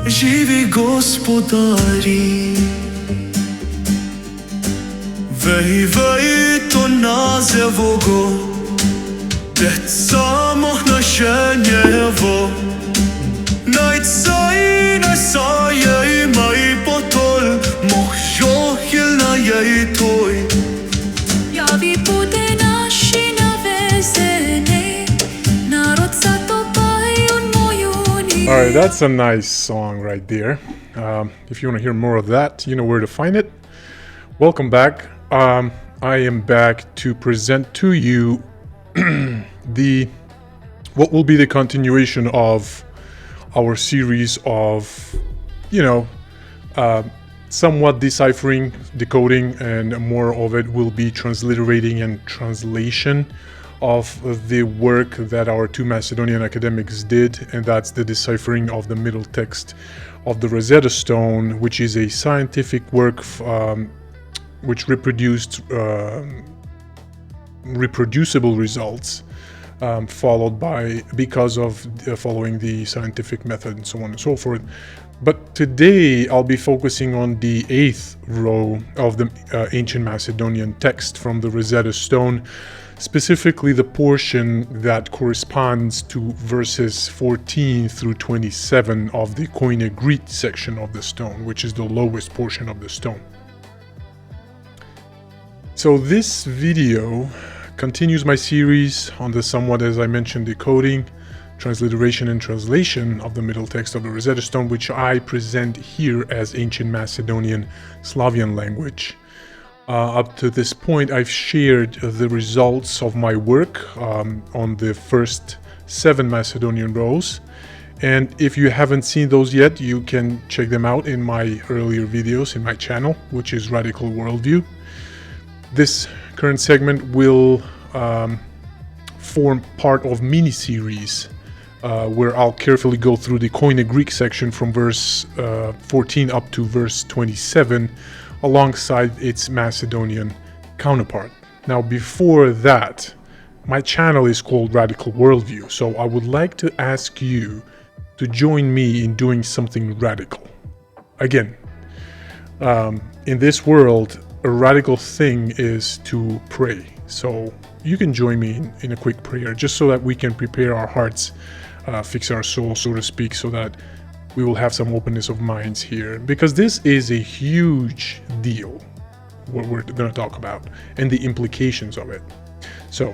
Živi gospodari, vej to nazevogo, det samo našenjevo, najcaj je maj potol, moh johilna je toj. Javi bude naši navezene, narod sa to pajun mojuni. All right, that's a nice song right there. If you want to hear more of that, you know where to find it. Welcome back. I am back to present to you what will be the continuation of our series of, somewhat deciphering, decoding, and more of it will be transliterating and translation of the work that our two Macedonian academics did, and that's the deciphering of the middle text of the Rosetta Stone, which is a scientific work which reproduced reproducible results, because of following the scientific method and so on and so forth. But today I'll be focusing on the 8th row of the ancient Macedonian text from the Rosetta Stone, specifically the portion that corresponds to verses 14 through 27 of the Koine Greek section of the stone, which is the lowest portion of the stone. So this video continues my series on the somewhat, as I mentioned, decoding, transliteration, and translation of the middle text of the Rosetta Stone, which I present here as ancient Macedonian Slavian language. Up to this point, I've shared the results of my work on the first 7 Macedonian rows. And if you haven't seen those yet, you can check them out in my earlier videos in my channel, which is Radical Worldview. This current segment will form part of mini-series where I'll carefully go through the Koine Greek section from verse 14 up to verse 27 alongside its Macedonian counterpart. Now, before that, my channel is called Radical Worldview, so I would like to ask you to join me in doing something radical. Again, in this world, a radical thing is to pray. So you can join me in a quick prayer, just so that we can prepare our hearts, fix our soul, so to speak, so that we will have some openness of minds here. Because this is a huge deal, what we're going to talk about, and the implications of it. So,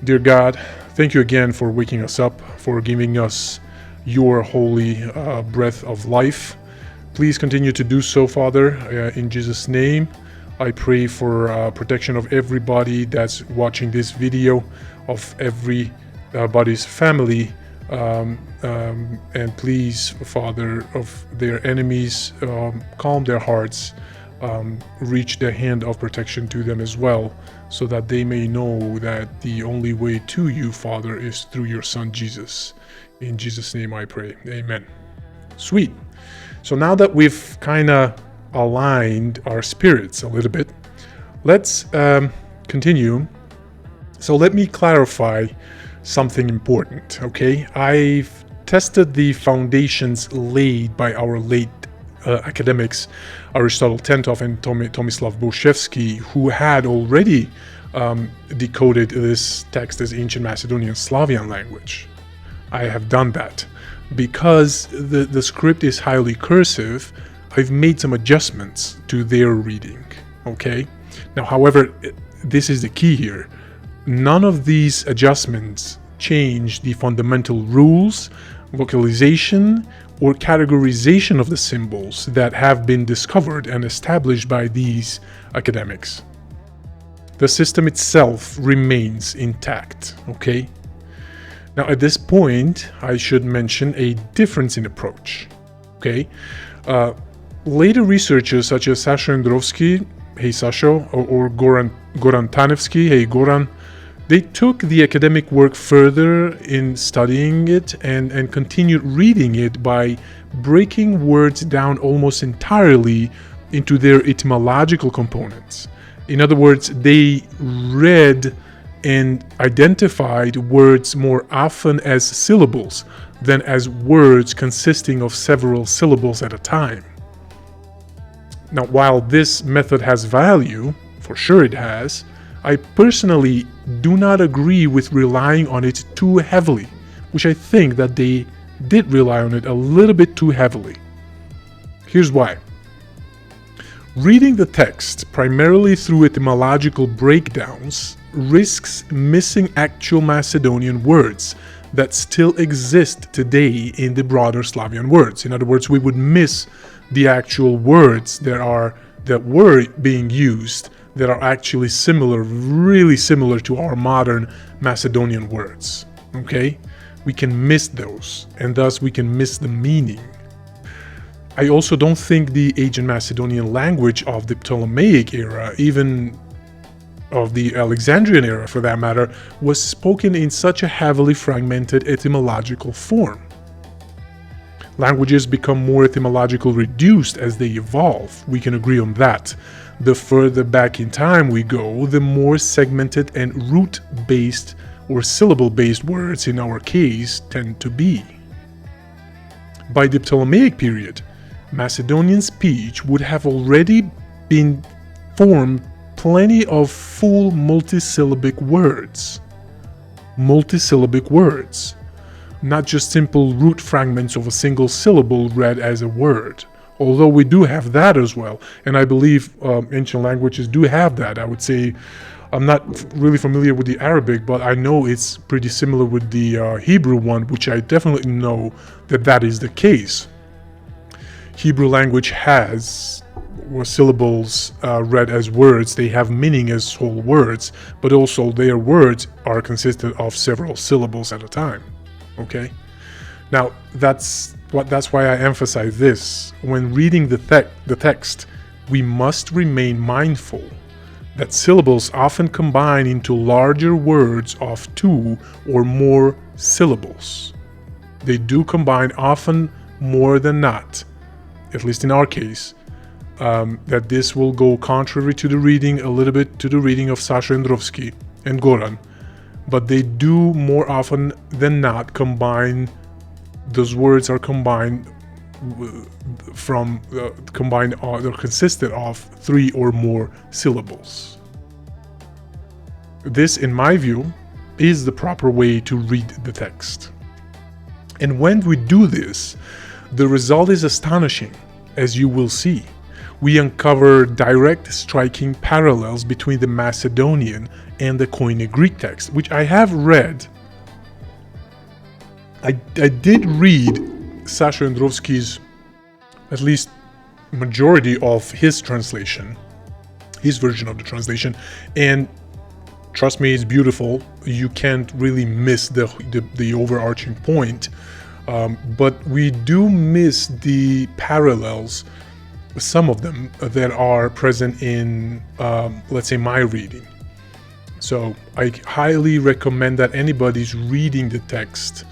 dear God, thank you again for waking us up, for giving us your holy breath of life. Please continue to do so, Father, in Jesus' name. I pray for protection of everybody that's watching this video, of everybody's family, and please, Father, of their enemies, calm their hearts, reach the hand of protection to them as well, so that they may know that the only way to you, Father, is through your Son, Jesus. In Jesus' name I pray. Amen. Sweet. So now that we've kind of aligned our spirits a little bit, let's continue. So let me clarify something important, okay? I've tested the foundations laid by our late academics, Aristotle Tentov and Tomislav Bolshevsky, who had already decoded this text as ancient Macedonian Slavian language. I have done that. Because the script is highly cursive, I've made some adjustments to their reading, okay? Now, however, this is the key here. None of these adjustments change the fundamental rules, vocalization, or categorization of the symbols that have been discovered and established by these academics. The system itself remains intact, okay? Now, at this point, I should mention a difference in approach, okay? Later researchers such as Sasha Androvsky, hey Sasha, or Goran Tanevsky, hey Goran, they took the academic work further in studying it and continued reading it by breaking words down almost entirely into their etymological components. In other words, they read and identified words more often as syllables than as words consisting of several syllables at a time. Now, while this method has value, for sure it has, I personally do not agree with relying on it too heavily, which I think that they did rely on it a little bit too heavily. Here's why. Reading the text primarily through etymological breakdowns risks missing actual Macedonian words that still exist today in the broader Slavian words. In other words, we would miss the actual words that were being used that are actually similar, really similar to our modern Macedonian words. Okay? We can miss those, and thus we can miss the meaning. I also don't think the ancient Macedonian language of the Ptolemaic era, even of the Alexandrian era for that matter, was spoken in such a heavily fragmented etymological form. Languages become more etymologically reduced as they evolve, we can agree on that. The further back in time we go, the more segmented and root-based or syllable-based words in our case tend to be. By the Ptolemaic period, Macedonian speech would have already been formed plenty of full multisyllabic words. Multisyllabic words, not just simple root fragments of a single syllable read as a word. Although we do have that as well, and I believe ancient languages do have that. I would say I'm not really familiar with the Arabic, but I know it's pretty similar with the Hebrew one, which I definitely know that is the case. Hebrew language has syllables read as words. They have meaning as whole words, but also their words are consisted of several syllables at a time. Okay? Now, that's why I emphasize this. When reading the text, we must remain mindful that syllables often combine into larger words of 2 or more syllables. They do combine often more than not, at least in our case, that this will go contrary to the reading, a little bit to the reading of Sasha Endrovsky and Goran, but they do more often than not combine. Those words are combined they're consisted of 3 or more syllables. This, in my view, is the proper way to read the text. And when we do this, the result is astonishing, as you will see. We uncover direct, striking parallels between the Macedonian and the Koine Greek text, which I have read. I did read Sasha Endrovsky's, at least majority of his translation, his version of the translation, and trust me, it's beautiful. You can't really miss the overarching point, but we do miss the parallels, some of them that are present in, let's say, my reading. So I highly recommend that anybody's reading the text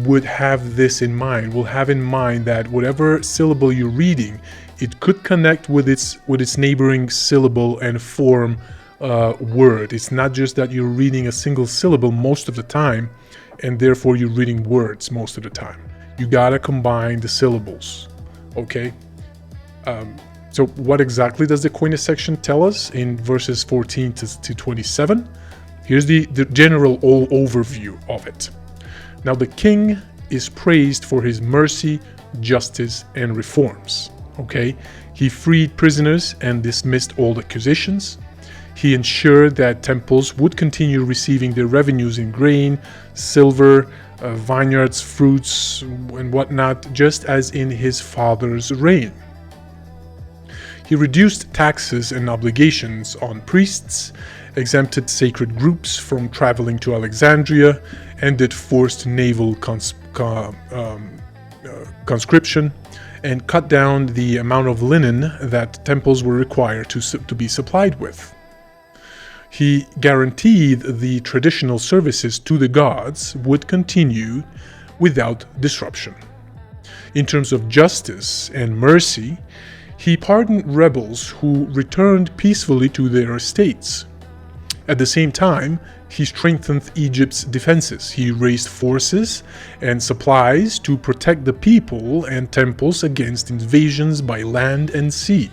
would have this in mind, will have in mind that whatever syllable you're reading, it could connect with its neighboring syllable and form word. It's not just that you're reading a single syllable most of the time, and therefore you're reading words most of the time. You gotta combine the syllables, okay? So what exactly does the Koine section tell us in verses 14 to 27? Here's the general overview of it. Now the king is praised for his mercy, justice, and reforms. Okay, he freed prisoners and dismissed all accusations. He ensured that temples would continue receiving their revenues in grain, silver, vineyards, fruits, and whatnot, just as in his father's reign. He reduced taxes and obligations on priests, exempted sacred groups from traveling to Alexandria, ended forced naval conscription, and cut down the amount of linen that temples were required to be supplied with. He guaranteed the traditional services to the gods would continue without disruption. In terms of justice and mercy, he pardoned rebels who returned peacefully to their estates. At the same time, He strengthened Egypt's defenses. He raised forces and supplies to protect the people and temples against invasions by land and sea.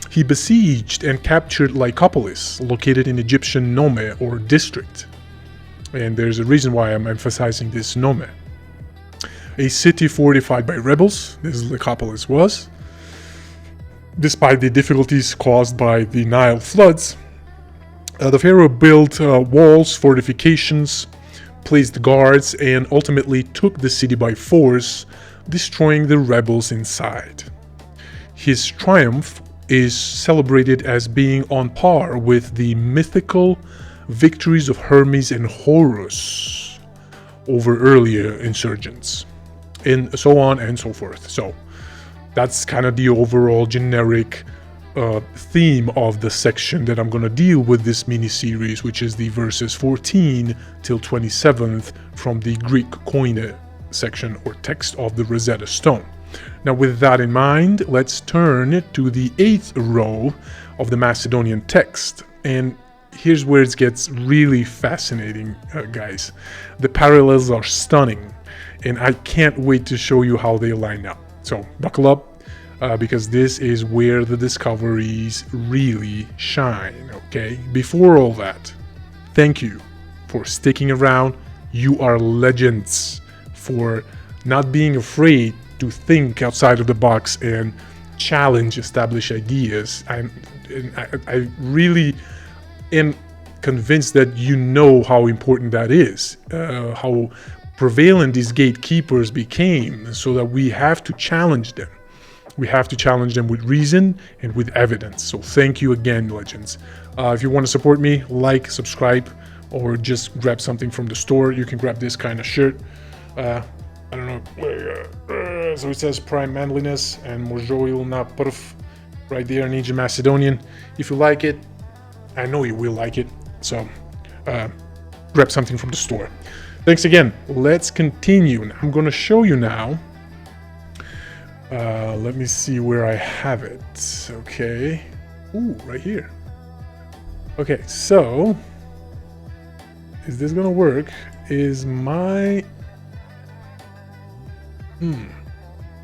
He besieged and captured Lycopolis, located in Egyptian Nome or district. And there's a reason why I'm emphasizing this Nome. A city fortified by rebels, this Lycopolis was. Despite the difficulties caused by the Nile floods, the pharaoh built walls, fortifications, placed guards, and ultimately took the city by force, destroying the rebels inside. His triumph is celebrated as being on par with the mythical victories of Hermes and Horus over earlier insurgents, and so on and so forth. So that's kind of the overall generic theme of the section that I'm going to deal with this mini-series, which is the verses 14 till 27th from the Greek Koine section or text of the Rosetta Stone. Now, with that in mind, let's turn to the 8th row of the Macedonian text. And here's where it gets really fascinating, guys. The parallels are stunning, and I can't wait to show you how they line up. So buckle up. Because this is where the discoveries really shine, okay? Before all that, thank you for sticking around. You are legends for not being afraid to think outside of the box and challenge established ideas. I really am convinced that you know how important that is, how prevalent these gatekeepers became, so that we have to challenge them. We have to challenge them with reason and with evidence. So thank you again, legends. If you want to support me, like, subscribe, or just grab something from the store. You can grab this kind of shirt. I don't know. So it says Prime Manliness and Možoil na Prv right there in Ancient Macedonian. If you like it, I know you will like it. So grab something from the store. Thanks again. Let's continue. I'm going to show you now. Let me see where I have it. Okay. Ooh, right here. Okay, so is this gonna work? Is my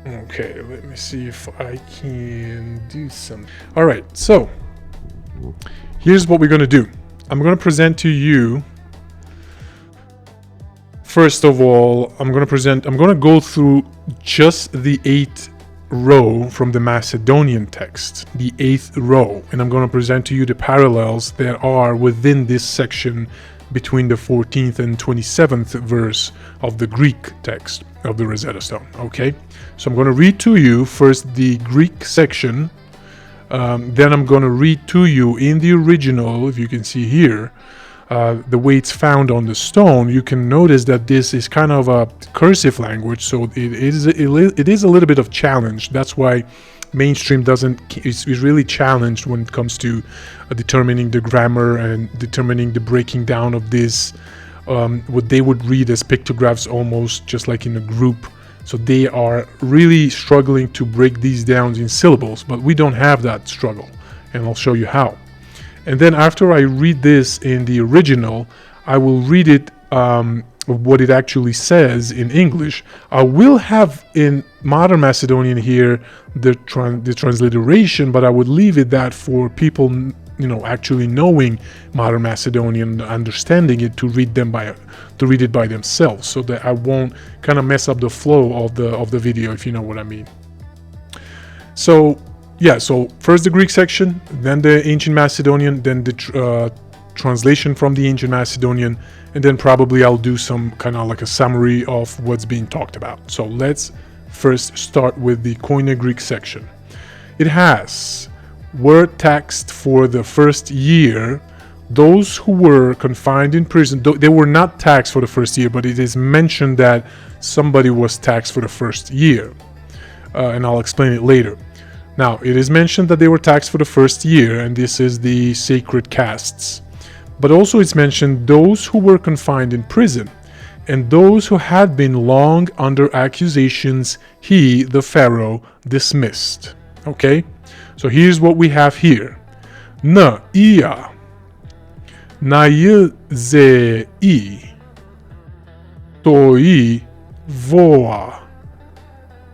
okay, let me see if I can do some. All right, so here's what we're gonna do. I'm gonna present to you, first of all, I'm gonna go through just the 8th row from the Macedonian text, the 8th row, and I'm going to present to you the parallels that are within this section between the 14th and 27th verse of the Greek text of the Rosetta Stone. Okay, so I'm going to read to you first the Greek section, then I'm going to read to you in the original, if you can see here, the way it's found on the stone. You can notice that this is kind of a cursive language, so it is a little bit of challenge. That's why mainstream is really challenged when it comes to determining the grammar and determining the breaking down of this, what they would read as pictographs, almost just like in a group. So they are really struggling to break these down in syllables, but we don't have that struggle, and I'll show you how. And then after I read this in the original, I will read it, what it actually says in English. I will have in Modern Macedonian here the transliteration, but I would leave it that for people, you know, actually knowing Modern Macedonian, understanding it, to read it by themselves, so that I won't kind of mess up the flow of the video, if you know what I mean. So yeah, so first the Greek section, then the Ancient Macedonian, then the translation from the Ancient Macedonian, and then probably I'll do some kind of like a summary of what's being talked about. So let's first start with the Koine Greek section. It has word text for the first year. Those who were confined in prison, they were not taxed for the first year, but it is mentioned that somebody was taxed for the first year, and I'll explain it later. Now, it is mentioned that they were taxed for the first year, and this is the sacred castes. But also it's mentioned those who were confined in prison, and those who had been long under accusations, he, the pharaoh, dismissed. Okay? So here's what we have here. Na, ia. na ze I, toi voa,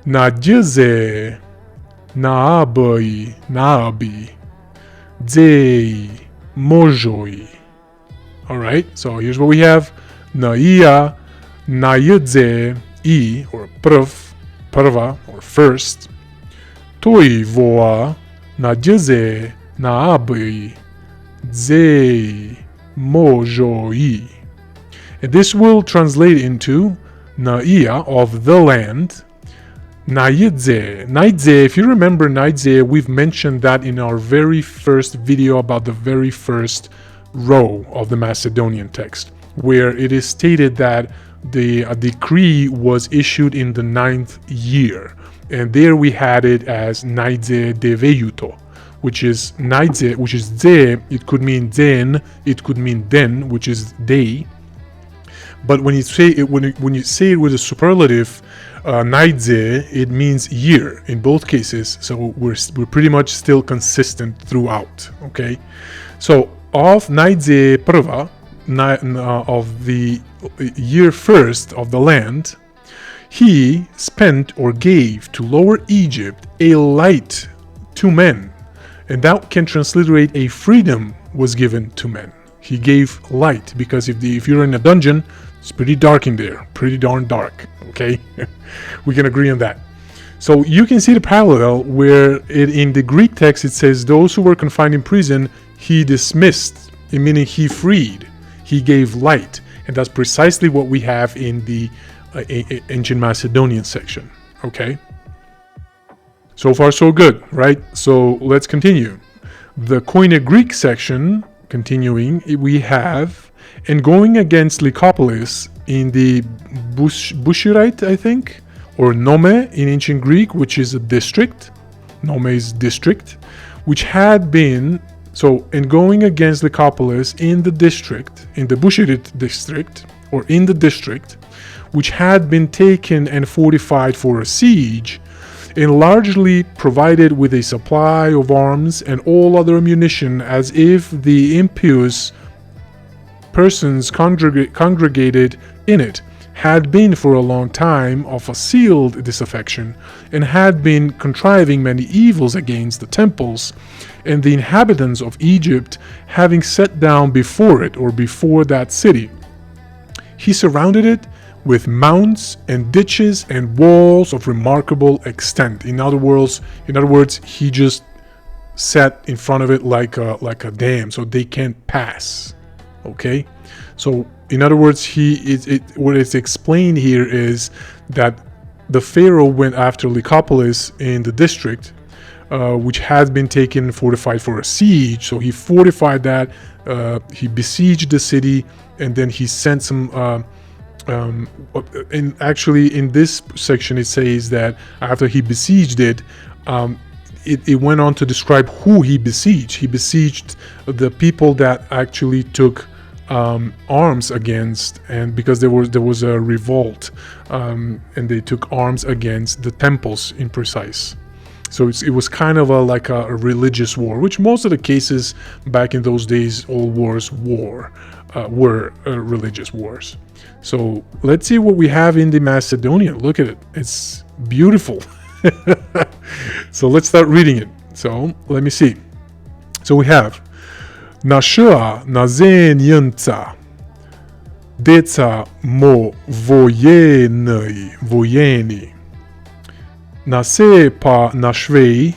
na ze, na abai, na abi, zei, mojoi. Alright, so here's what we have. Na ia, na ze I, or prva, or first. Toi voa, na ze, na abai, zei, mojoi. And this will translate into Naia, of the land. Naidze. Naidze, if you remember Naidze, we've mentioned that in our very first video about the very first row of the Macedonian text, where it is stated that a decree was issued in the 9th year. And there we had it as Naidze deveuto, which is Naidze, which is ze, it could mean then, it could mean then, which is day. But when you say it, when you say it with a superlative, naidze, it means year in both cases. So we're pretty much still consistent throughout. Okay, so of naidze prva, of the year first of the land, he spent or gave to Lower Egypt a light to men, and that can transliterate a freedom was given to men. He gave light, because if you're in a dungeon, it's pretty dark in there, pretty darn dark, okay? We can agree on that. So you can see the parallel where in the Greek text it says those who were confined in prison, he dismissed, meaning he freed, he gave light. And that's precisely what we have in the ancient Macedonian section, okay? So far so good, right? So let's continue. The Koine Greek section, continuing, we have, and going against Lycopolis in the Bushirite, I think, or Nome in ancient Greek, which is a district. Nome is district, which had been, and going against Lycopolis in the district, in the Bushirite district, or in the district, which had been taken and fortified for a siege, and largely provided with a supply of arms and all other ammunition, as if the impious persons congregated in it had been for a long time of a sealed disaffection, and had been contriving many evils against the temples, and the inhabitants of Egypt having set down before it, or before that city. He surrounded it with mounds and ditches and walls of remarkable extent. In other words, he just sat in front of it like a dam, so they can't pass. Okay, so in other words, what is explained here is that the Pharaoh went after Lycopolis in the district, which had been taken fortified for a siege. So he fortified that, he besieged the city, and then he sent some. And actually, in this section, it says that after he besieged it, it went on to describe who he besieged. He besieged the people that actually took arms against, and because there was a revolt, and they took arms against the temples in precise. So it was kind of like a religious war, which most of the cases back in those days, all wars were religious wars. So let's see what we have in the Macedonian. Look at it. It's beautiful. So let's start reading it. So let me see. So we have Nashua nazenyanca deca mo vojeni nase pa nashvei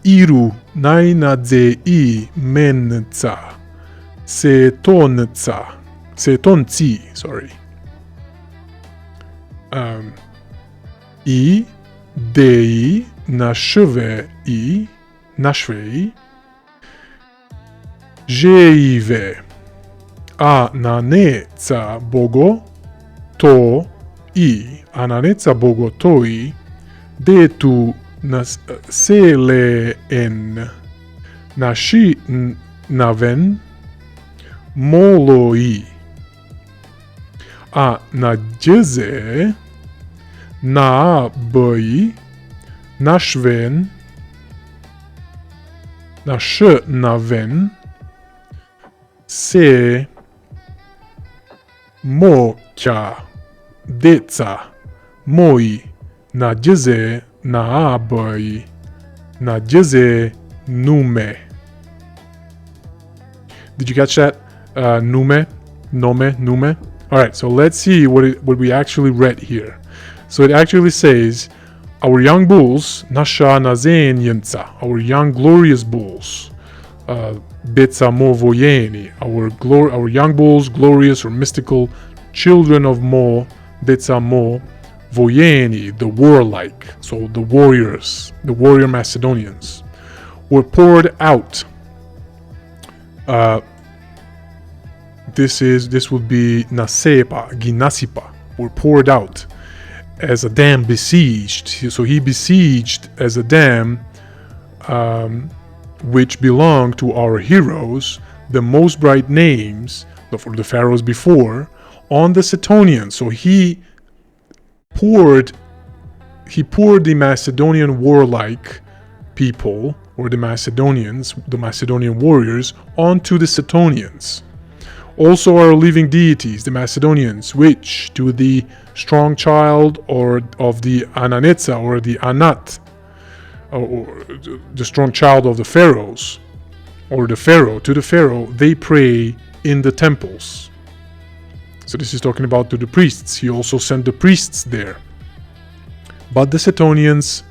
iru nainadzei menca setonci, sorry. I dei nashvei jeive ananeca bogo to I ananeca bogo toi detu seleen nashi naven moloi a nadjeze na băi nashven nash naven se mocha, deca, moi, na jeze, na abai, na jeze, nume. Did you catch that? Nume, nome, nume. All right, so let's see what we actually read here. So it actually says, our young bulls, nasha nazen yinza, our young glorious bulls, betza mo voyeni, our young bulls, glorious or mystical children of Mo, betza mo voyeni, the warlike, so the warriors, the warrior Macedonians, were poured out. This would be nasepa, ginasipa, were poured out as a dam besieged. So he besieged as a dam which belonged to our heroes, the most bright names for the pharaohs before, on the Setonians. So he poured the Macedonian warlike people, or the Macedonians, the Macedonian warriors, onto the Setonians. Also our living deities, the Macedonians, which to the strong child or of the Ananetsa or the Anat, or the strong child of the pharaohs, or the pharaoh, to the pharaoh, they pray in the temples. So this is talking about to the priests. He also sent the priests there. But the Setonians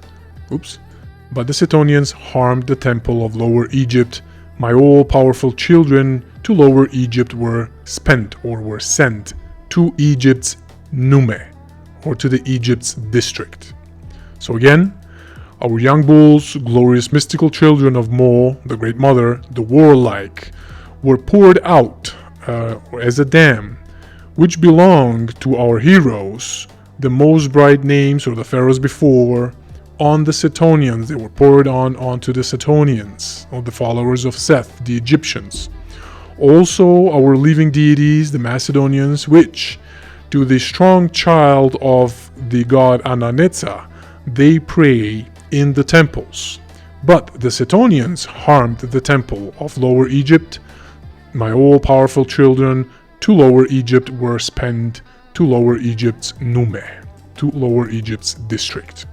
harmed the temple of Lower Egypt. My all-powerful children to Lower Egypt were spent or were sent to Egypt's Nume, or to the Egypt's district. So again, our young bulls, glorious mystical children of Mo, the great mother, the warlike, were poured out as a dam, which belonged to our heroes, the most bright names, or the pharaohs before, on the Setonians. They were poured onto the Setonians, or the followers of Seth, the Egyptians. Also our living deities, the Macedonians, which to the strong child of the god Ananetsa, they pray in the temples. But the Setonians harmed the temple of Lower Egypt. My all-powerful children to Lower Egypt were spent to Lower Egypt's Nume, to Lower Egypt's district.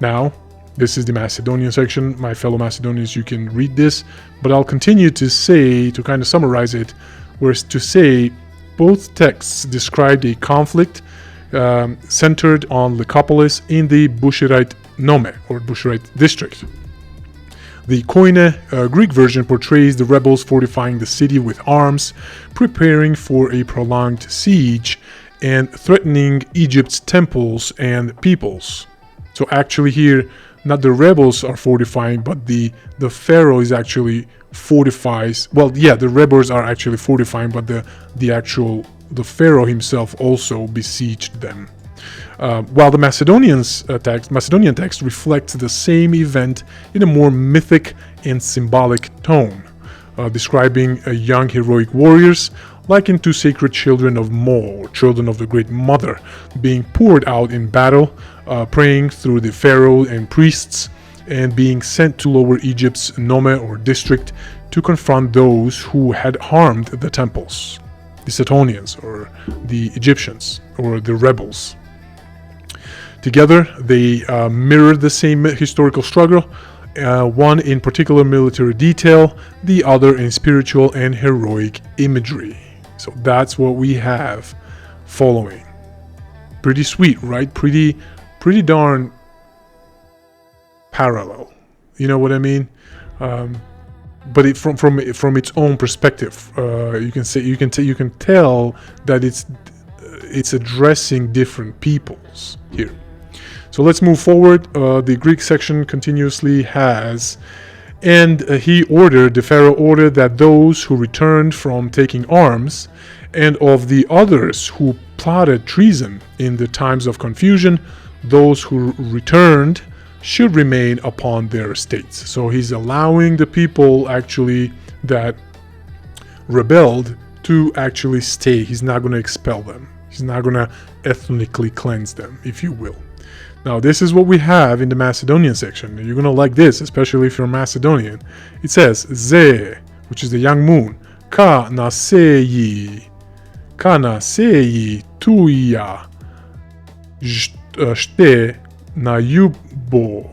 Now, this is the Macedonian section. My fellow Macedonians, you can read this, but I'll continue to say, to kind of summarize it, whereas to say both texts described a conflict centered on Lycopolis in the Bushirite Nome, or Bushirite district. The Koine Greek version portrays the rebels fortifying the city with arms, preparing for a prolonged siege, and threatening Egypt's temples and peoples. So actually here, not the rebels are fortifying, but the pharaoh is actually fortifies. Well, yeah, the rebels are actually fortifying, but the pharaoh himself also besieged them. While the Macedonian text reflects the same event in a more mythic and symbolic tone, describing young heroic warriors likened to sacred children of Mo, or children of the Great Mother, being poured out in battle, praying through the pharaoh and priests, and being sent to Lower Egypt's Nome, or district, to confront those who had harmed the temples, the Setonians, or the Egyptians, or the rebels. Together, they mirror the same historical struggle, one in particular military detail, the other in spiritual and heroic imagery. So that's what we have following. Pretty sweet, right? Pretty darn parallel. You know what I mean? But from its own perspective, you can tell that it's addressing different peoples here. So let's move forward. The Greek section continuously has, and the pharaoh ordered that those who returned from taking arms, and of the others who plotted treason in the times of confusion, those who returned should remain upon their estates. So he's allowing the people actually that rebelled to actually stay. He's not going to expel them. He's not going to ethnically cleanse them, if you will. Now, this is what we have in the Macedonian section. You're going to like this, especially if you're Macedonian. It says, Ze, which is the young moon, Ka naseyi, kana sei tuia shte na yubo.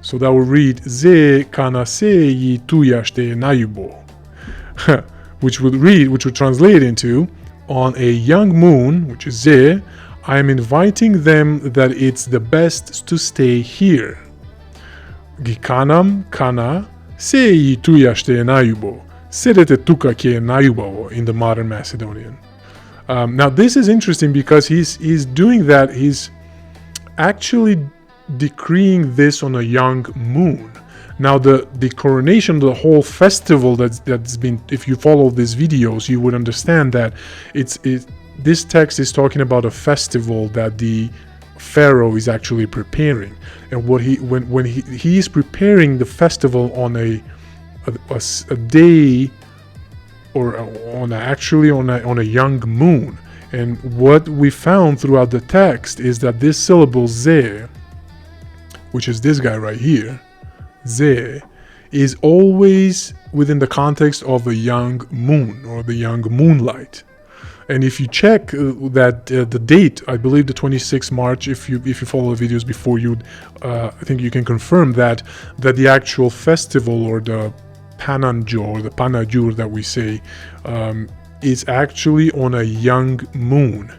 So that will read ze kana sei tuia shte na yubo. which would translate into, on a young moon, which is ze, I am inviting them that it's the best to stay here. Gikanam kana sei tuia shte na yubo. Sedete tuka ke na yubo in the modern Macedonian. Now this is interesting because he's doing that. He's actually decreeing this on a young moon. Now the coronation, the whole festival that's been, if you follow these videos, you would understand that this text is talking about a festival that the pharaoh is actually preparing, and when he is preparing the festival on a day, or on a young moon. And what we found throughout the text is that this syllable ze, which is this guy right here, ze, is always within the context of a young moon or the young moonlight. And if you check that the date, I believe the 26th March, if you follow the videos before, I think you can confirm that the actual festival, or the Pananjo, or the Panajur that we say, is actually on a young moon.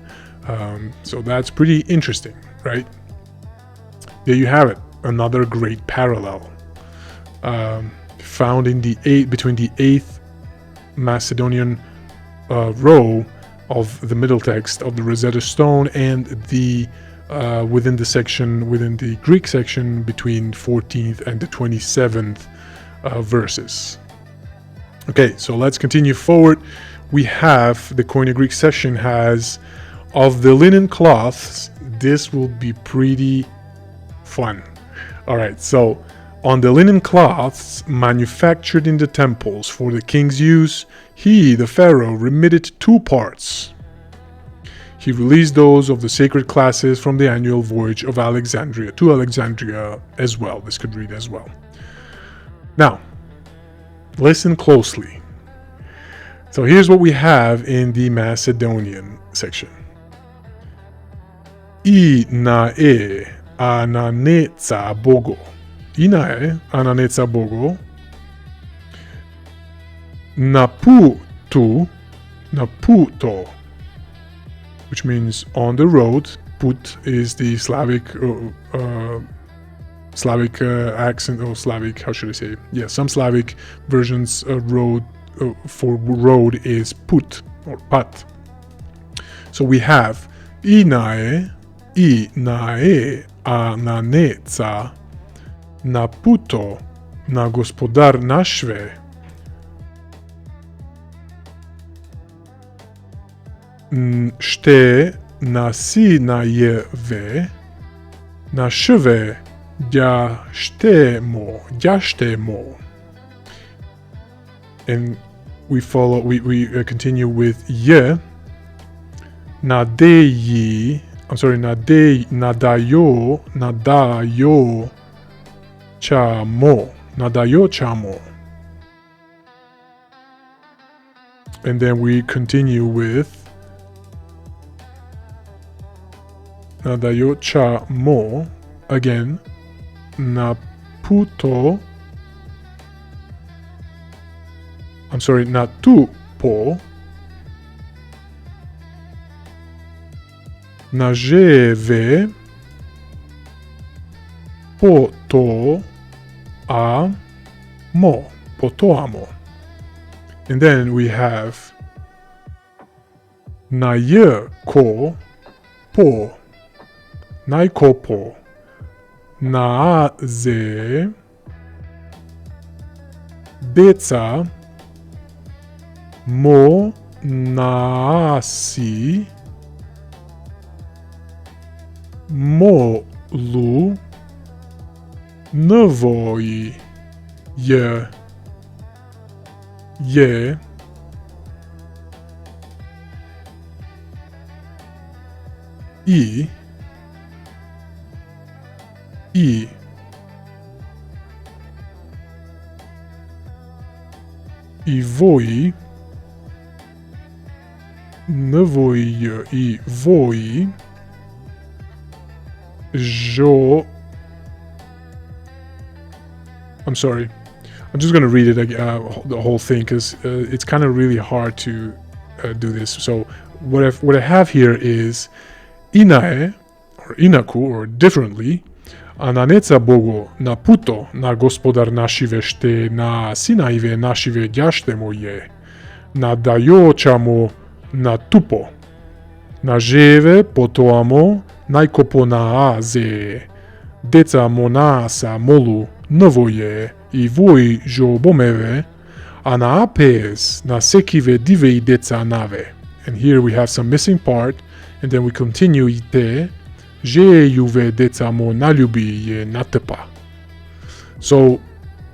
So that's pretty interesting, right? There you have it, another great parallel found in between the 8th Macedonian row of the middle text of the Rosetta Stone and the within the Greek section between 14th and the 27th verses. Okay, so let's continue forward. We have the Koine Greek section has, of the linen cloths. This will be pretty fun. All right, so on the linen cloths manufactured in the temples for the king's use, he, the pharaoh, remitted 2 parts. He released those of the sacred classes from the annual voyage of Alexandria to Alexandria as well. This could read as well. Now, listen closely. So here's what we have in the Macedonian section. Inae ananetsa bogo. Inae ananetsa bogo. Naputo, which means on the road. Put is the Slavic accent, or Slavic, how should I say? Yeah, some Slavic versions road for road is put or pat. So we have inae ananetsa naputo na gospodar nashve shte nasi na jeve nashve Jashtemo. And we continue with ye nadayo chamo. And then we continue with nadayo chamo again. Natupo, najeve, potoamo. And then we have naikopo, naze, deca, mo, nasi, molu, nevoi, je, i voi, nevoie i voi jo. I'm sorry. I'm just going to read it the whole thing because it's kind of really hard to do this. So what I have here is inae or inaku or differently. Ananeca Bogo na puto na gospodar nashive šte na sinaive nashive gjaštemo je. Na dajočamo na tupo. Na ževe potoamo najkopo na aze. Deca monasa molu novoje i voi jo bomeve. Ana apes na sekive divei deca nave. And here we have some missing part, and then we continue ite. Je juve deca mo naljubi je natepa. So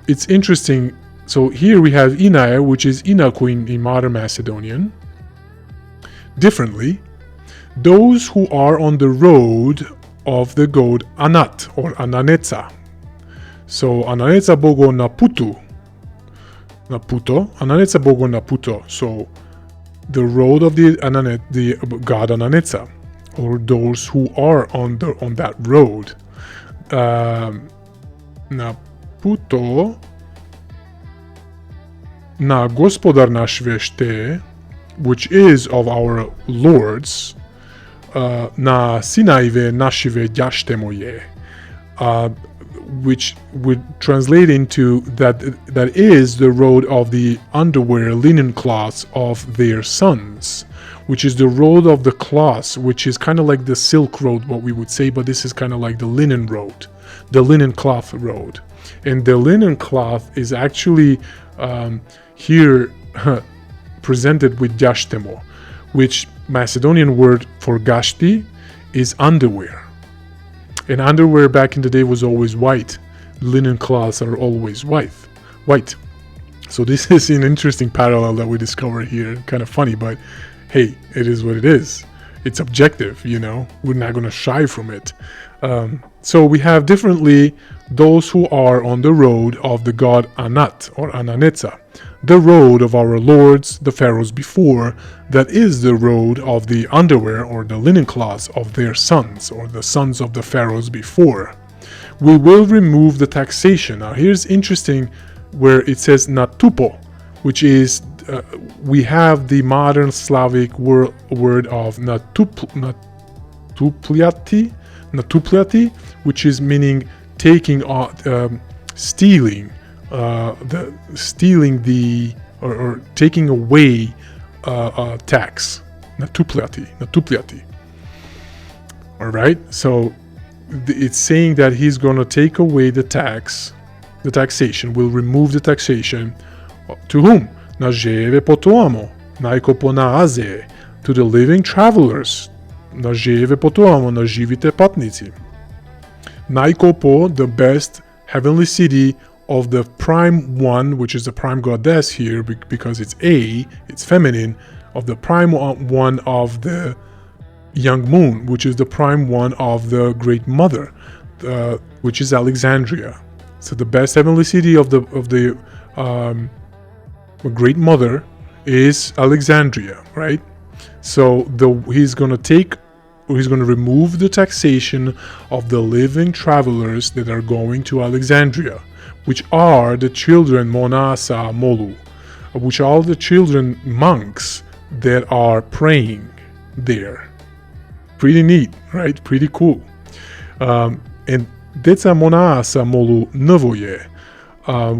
it's interesting. So here we have inae, which is inaku in modern Macedonian. Differently, those who are on the road of the god Anat or Ananeca. So Ananeca Bogo Naputo, Ananeca Bogo Naputo. So the road of the god Ananeca, or those who are on that road. Naputo na gospodar naš vešte, which is of our lords, na sinaive nashive gjaštemo je, which would translate into that is the road of the underwear linen cloths of their sons, which is the road of the cloths, which is kind of like the silk road, what we would say, but this is kind of like the linen road, the linen cloth road. And the linen cloth is actually here presented with gjaštemo, which Macedonian word for gashti is underwear. And underwear back in the day was always white. Linen cloths are always white. So this is an interesting parallel that we discover here. Kind of funny, but hey, it is what it is. It's objective, you know. We're not going to shy from it. So we have differently those who are on the road of the god Anat or Ananeca, the road of our lords, the pharaohs before, that is the road of the underwear or the linen cloths of their sons, or the sons of the pharaohs before. We will remove the taxation. Now here's interesting where it says natupo, which is, we have the modern Slavic word of natupliati, which is meaning taking, stealing, or taking away tax. Natupliati. All right. So it's saying that he's going to take away the taxation. Will remove the taxation. To whom? Na ževe potoamo, najkopo na aze, to the living travelers. Na ževe potoamo, na živite patnici. Najkopo, the best heavenly city of the prime one, which is the prime goddess here, because it's feminine, of the prime one of the young moon, which is the prime one of the great mother, which is Alexandria. So the best heavenly city of the great mother is Alexandria, right? So he's going to remove the taxation of the living travelers that are going to Alexandria, which are the children monasa molu, which are the children monks that are praying there. Pretty neat, right? Pretty cool. And deca monasa molu novoje,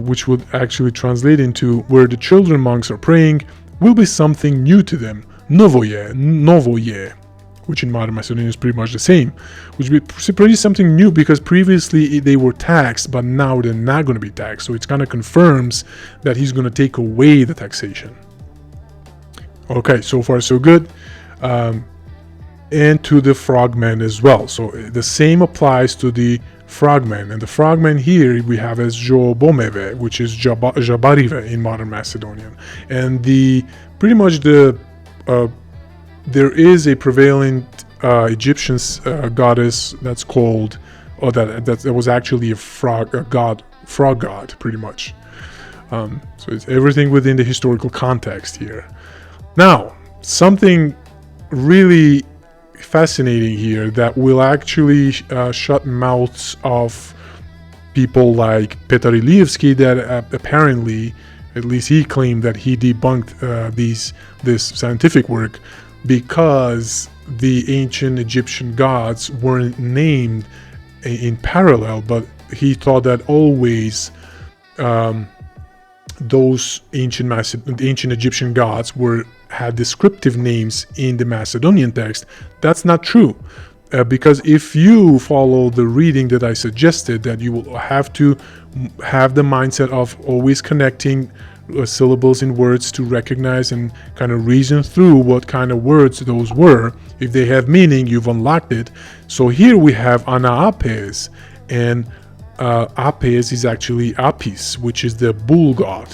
which would actually translate into where the children monks are praying, will be something new to them. Novoje, which in modern Macedonian is pretty much the same, which would be pretty something new because previously they were taxed, but now they're not going to be taxed. So it kind of confirms that he's going to take away the taxation. Okay, so far so good. And to the frogmen as well. So the same applies to the frogmen. And the frogmen here we have as jo bomeve, which is jabarive in modern Macedonian. And pretty much there is a prevalent Egyptian goddess that's called, or that was actually a frog god, pretty much. So it's everything within the historical context here. Now, something really fascinating here that will actually shut mouths of people like Petar Ilievsky that apparently, at least he claimed that he debunked this scientific work because the ancient Egyptian gods weren't named in parallel, but he thought that always those ancient Egyptian gods had descriptive names in the Macedonian text. That's not true. Because if you follow the reading that I suggested, that you will have to have the mindset of always connecting syllables in words to recognize and kind of reason through what kind of words those were. If they have meaning, you've unlocked it. So here we have Anaapes, and Apes is actually Apis, which is the bull god.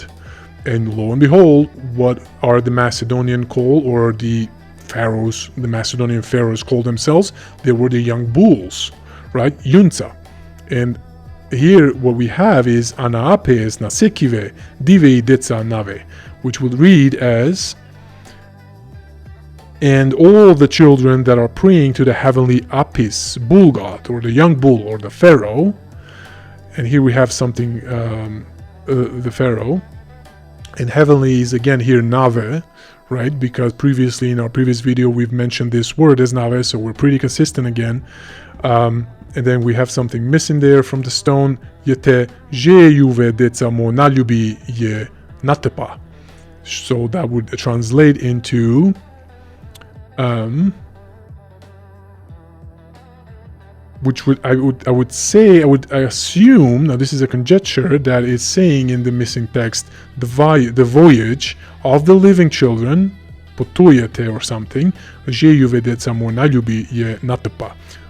And lo and behold, what are the Macedonian called, or the pharaohs, the Macedonian pharaohs called themselves? They were the young bulls, right? Yunza. And here what we have is Anaapes nasekive divei detsa nave, which would read as, and all the children that are praying to the heavenly Apis, bull god, or the young bull, or the pharaoh. And here we have something, the pharaoh. And heavenly is again here nave, right? Because previously in our previous video we've mentioned this word as nave, so we're pretty consistent again. And then we have something missing there from the stone. Yete juve deca mo naljubi je natepa. So that would translate into which would I assume, now this is a conjecture, that is saying in the missing text the voyage of the living children, potoyete or something,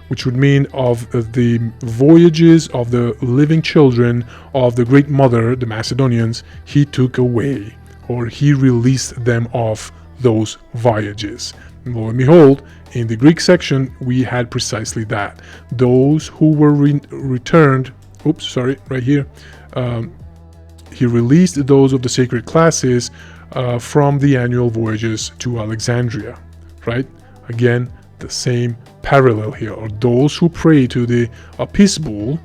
which would mean of the voyages of the living children of the great mother, the Macedonians, he took away, or he released them off those voyages. And lo and behold, in the Greek section, we had precisely that. Those who were returned, right here, he released those of the sacred classes from the annual voyages to Alexandria, right? Again, the same parallel here, or those who pray to the Apis bull,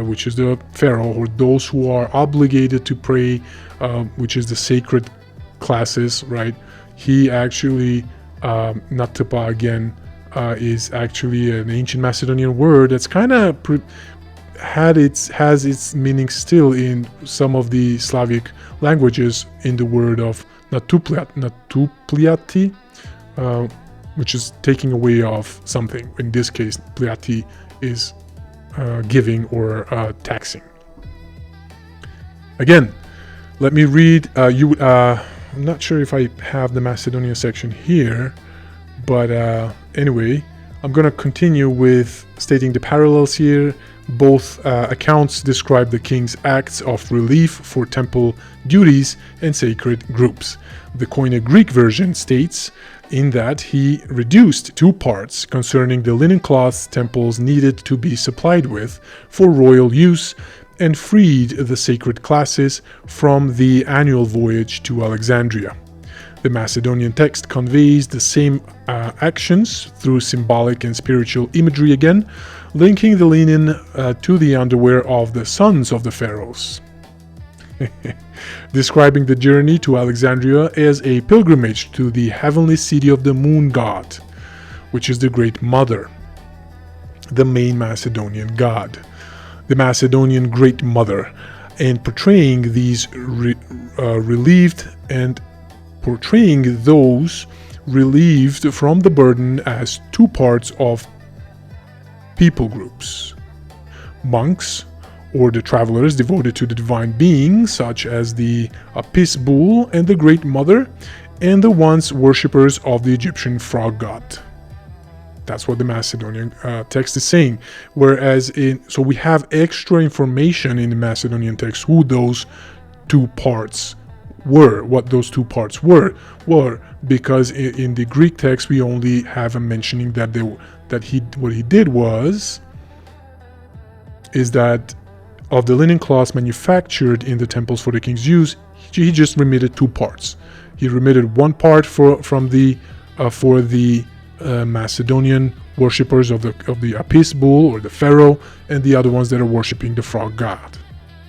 which is the pharaoh, or those who are obligated to pray, which is the sacred classes, right? He actually, Natepa again, is actually an ancient Macedonian word that's kind of has its meaning still in some of the Slavic languages, in the word of natupliati, which is taking away of something. In this case, pliati is giving or taxing. Again, let me read. I'm not sure if I have the Macedonian section here, but anyway, I'm going to continue with stating the parallels here. Both accounts describe the king's acts of relief for temple duties and sacred groups. The Koine Greek version states in that he reduced two parts concerning the linen cloths temples needed to be supplied with for royal use, and freed the sacred classes from the annual voyage to Alexandria. The Macedonian text conveys the same actions through symbolic and spiritual imagery again, linking the linen to the underwear of the sons of the pharaohs. Describing the journey to Alexandria as a pilgrimage to the heavenly city of the moon god, which is the Great Mother, the main Macedonian god, the Macedonian Great Mother, and portraying these relieved and portraying those relieved from the burden as two parts of people groups: monks, or the travelers devoted to the divine being, such as the Apis bull and the Great Mother, and the once worshippers of the Egyptian frog god. That's what the Macedonian text is saying. Whereas so we have extra information in the Macedonian text who those two parts were, what those two parts were, because in the Greek text we only have a mentioning that what he did is that of the linen cloths manufactured in the temples for the king's use, he just remitted two parts. He remitted one part from the for the Macedonian worshippers of the Apis bull or the pharaoh, and the other ones that are worshipping the frog god.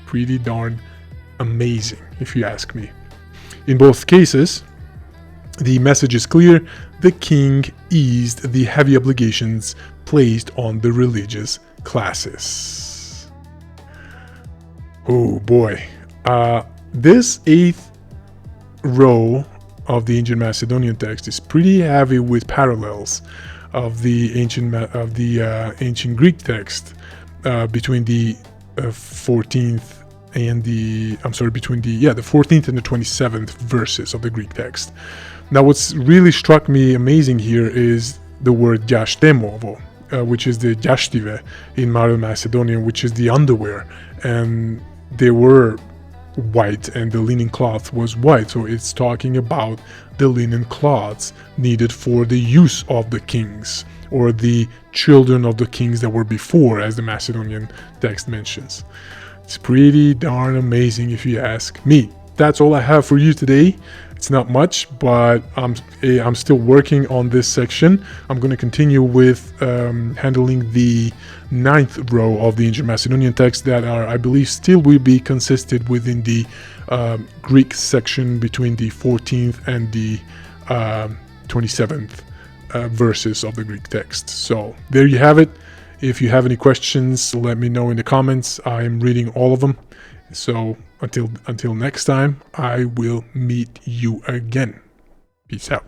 Pretty darn amazing, if you ask me. In both cases, the message is clear: the king eased the heavy obligations placed on the religious classes. Oh boy. This 8th row of the ancient Macedonian text is pretty heavy with parallels of the ancient Greek text between the 14th and the 14th and the 27th verses of the Greek text. Now, what's really struck me amazing here is the word yashtemovo, which is the yashtive in modern Macedonian, which is the underwear, and they were white and the linen cloth was white, so it's talking about the linen cloths needed for the use of the kings or the children of the kings that were before, as the Macedonian text mentions. It's pretty darn amazing, if you ask me. That's all I have for you today. It's not much, but I'm still working on this section. I'm going to continue with handling the 9th row of the ancient Macedonian text that are, I believe, still will be consisted within the Greek section between the 14th and the 27th verses of the Greek text. So there you have it. If you have any questions, let me know in the comments. I am reading all of them. So until next time, I will meet you again. Peace out.